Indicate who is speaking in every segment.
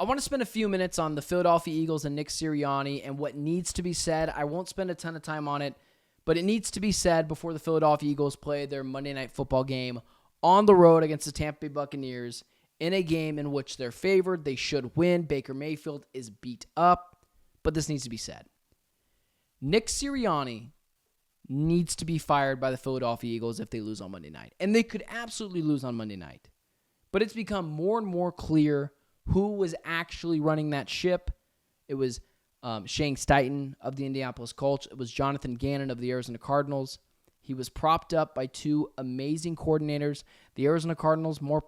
Speaker 1: I want to spend a few minutes on the Philadelphia Eagles and Nick Sirianni and what needs to be said. I won't spend a ton of time on it, but it needs to be said before the Philadelphia Eagles play their Monday Night Football game on the road against the Tampa Bay Buccaneers in a game in which they're favored. They should win. Baker Mayfield is beat up, but this needs to be said. Nick Sirianni needs to be fired by the Philadelphia Eagles if they lose on Monday night. And they could absolutely lose on Monday night. But it's become more and more clear who was actually running that ship. It was Shane Steichen of the Indianapolis Colts. It was Jonathan Gannon of the Arizona Cardinals. He was propped up by two amazing coordinators. The Arizona Cardinals, more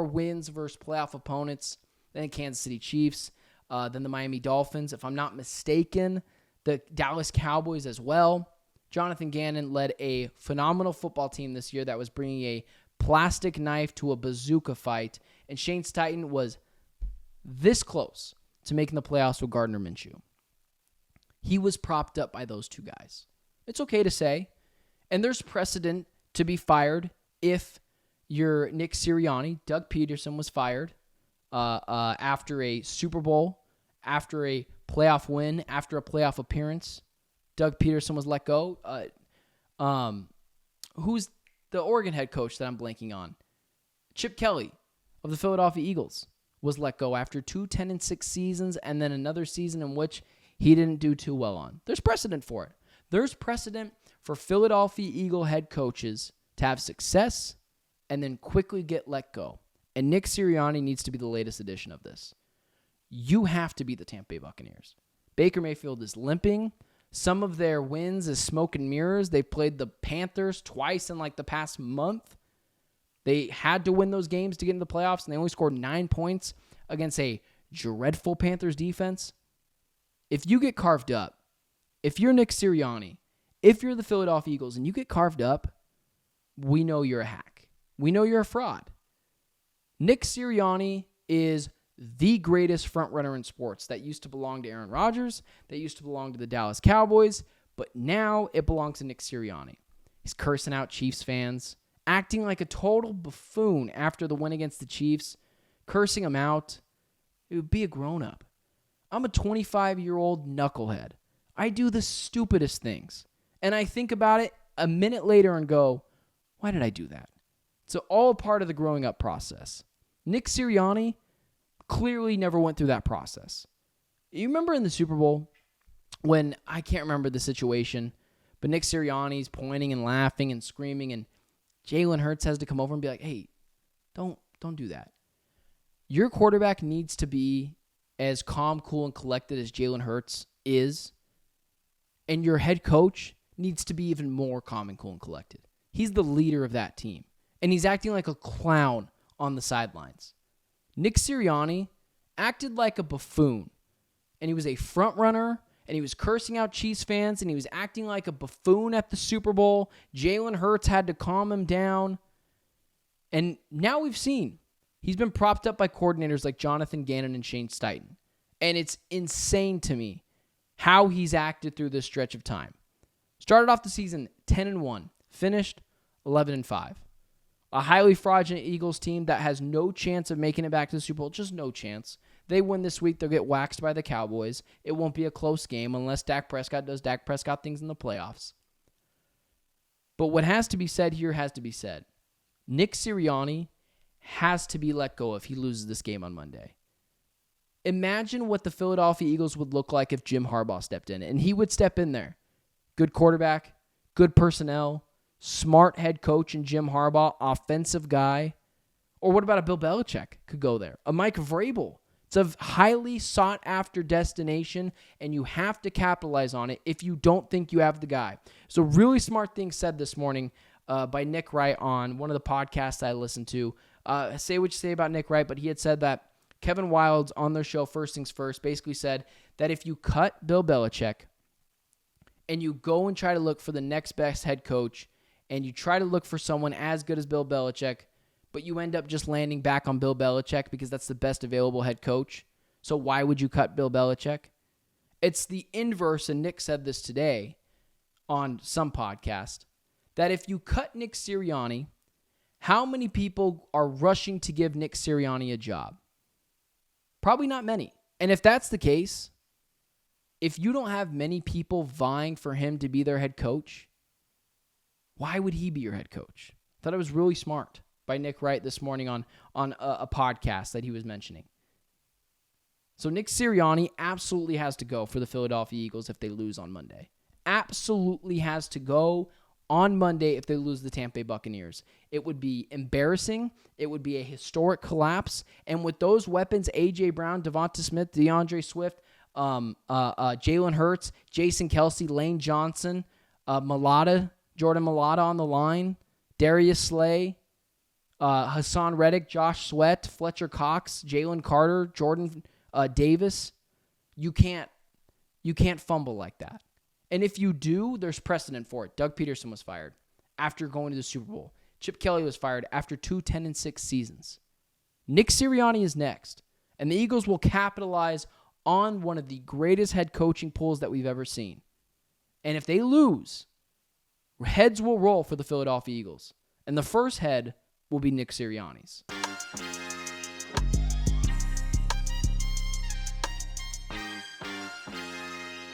Speaker 1: wins versus playoff opponents than the Kansas City Chiefs, than the Miami Dolphins. If I'm not mistaken, the Dallas Cowboys as well. Jonathan Gannon led a phenomenal football team this year that was bringing a plastic knife to a bazooka fight, and Shane Steichen was this close to making the playoffs with Gardner Minshew. He was propped up by those two guys. It's okay to say, and there's precedent to be fired if you're Nick Sirianni. Doug Peterson was fired after a Super Bowl, after a playoff win, after a playoff appearance. Doug Peterson was let go. Who's the Oregon head coach that I'm blanking on? Chip Kelly of the Philadelphia Eagles was let go after 2 10-6 seasons and then another season in which he didn't do too well on. There's precedent for it. There's precedent for Philadelphia Eagle head coaches to have success and then quickly get let go. And Nick Sirianni needs to be the latest edition of this. You have to beat the Tampa Bay Buccaneers. Baker Mayfield is limping. Some of their wins is smoke and mirrors. They played the Panthers twice in like the past month. They had to win those games to get into the playoffs, and they only scored 9 points against a dreadful Panthers defense. If you get carved up, if you're Nick Sirianni, if you're the Philadelphia Eagles and you get carved up, we know you're a hack. We know you're a fraud. Nick Sirianni is the greatest frontrunner in sports that used to belong to Aaron Rodgers, that used to belong to the Dallas Cowboys, but now it belongs to Nick Sirianni. He's cursing out Chiefs fans, acting like a total buffoon after the win against the Chiefs, cursing them out. It would be a grown-up. I'm a 25-year-old knucklehead. I do the stupidest things, and I think about it a minute later and go, why did I do that? It's all part of the growing up process. Nick Sirianni clearly never went through that process. You remember in the Super Bowl when, I can't remember the situation, but Nick Sirianni's pointing and laughing and screaming, and Jalen Hurts has to come over and be like, hey, don't do that. Your quarterback needs to be as calm, cool, and collected as Jalen Hurts is, and your head coach needs to be even more calm and cool and collected. He's the leader of that team, and he's acting like a clown on the sidelines. Nick Sirianni acted like a buffoon, and he was a front runner, and he was cursing out Chiefs fans, and he was acting like a buffoon at the Super Bowl. Jalen Hurts had to calm him down, and now we've seen he's been propped up by coordinators like Jonathan Gannon and Shane Steichen, and it's insane to me how he's acted through this stretch of time. Started off the season 10-1, finished 11-5. A highly fraudulent Eagles team that has no chance of making it back to the Super Bowl. Just no chance. They win this week, they'll get waxed by the Cowboys. It won't be a close game unless Dak Prescott does Dak Prescott things in the playoffs. But what has to be said here has to be said. Nick Sirianni has to be let go if he loses this game on Monday. Imagine what the Philadelphia Eagles would look like if Jim Harbaugh stepped in, and he would step in there. Good quarterback, good personnel, smart head coach in Jim Harbaugh, offensive guy. Or what about a Bill Belichick could go there? A Mike Vrabel. It's a highly sought-after destination, and you have to capitalize on it if you don't think you have the guy. So really smart thing said this morning by Nick Wright on one of the podcasts I listened to. Say what you say about Nick Wright, but he had said that Kevin Wildes on their show, First Things First, basically said that if you cut Bill Belichick and you go and try to look for the next best head coach, and you try to look for someone as good as Bill Belichick, but you end up just landing back on Bill Belichick because that's the best available head coach. So why would you cut Bill Belichick? It's the inverse, and Nick said this today on some podcast, that if you cut Nick Sirianni, how many people are rushing to give Nick Sirianni a job? Probably not many. And if that's the case, if you don't have many people vying for him to be their head coach, why would he be your head coach? I thought it was really smart by Nick Wright this morning on a podcast that he was mentioning. So Nick Sirianni absolutely has to go for the Philadelphia Eagles if they lose on Monday. Absolutely has to go on Monday if they lose the Tampa Bay Buccaneers. It would be embarrassing. It would be a historic collapse. And with those weapons, A.J. Brown, Devonta Smith, DeAndre Swift, Jalen Hurts, Jason Kelce, Lane Johnson, Jordan Mailata on the line, Darius Slay, Hassan Reddick, Josh Sweat, Fletcher Cox, Jalen Carter, Jordan Davis. You can't fumble like that. And if you do, there's precedent for it. Doug Peterson was fired after going to the Super Bowl. Chip Kelly was fired after 2 10-6 seasons. Nick Sirianni is next. And the Eagles will capitalize on one of the greatest head coaching pulls that we've ever seen. And if they lose, heads will roll for the Philadelphia Eagles. And the first head will be Nick Sirianni's.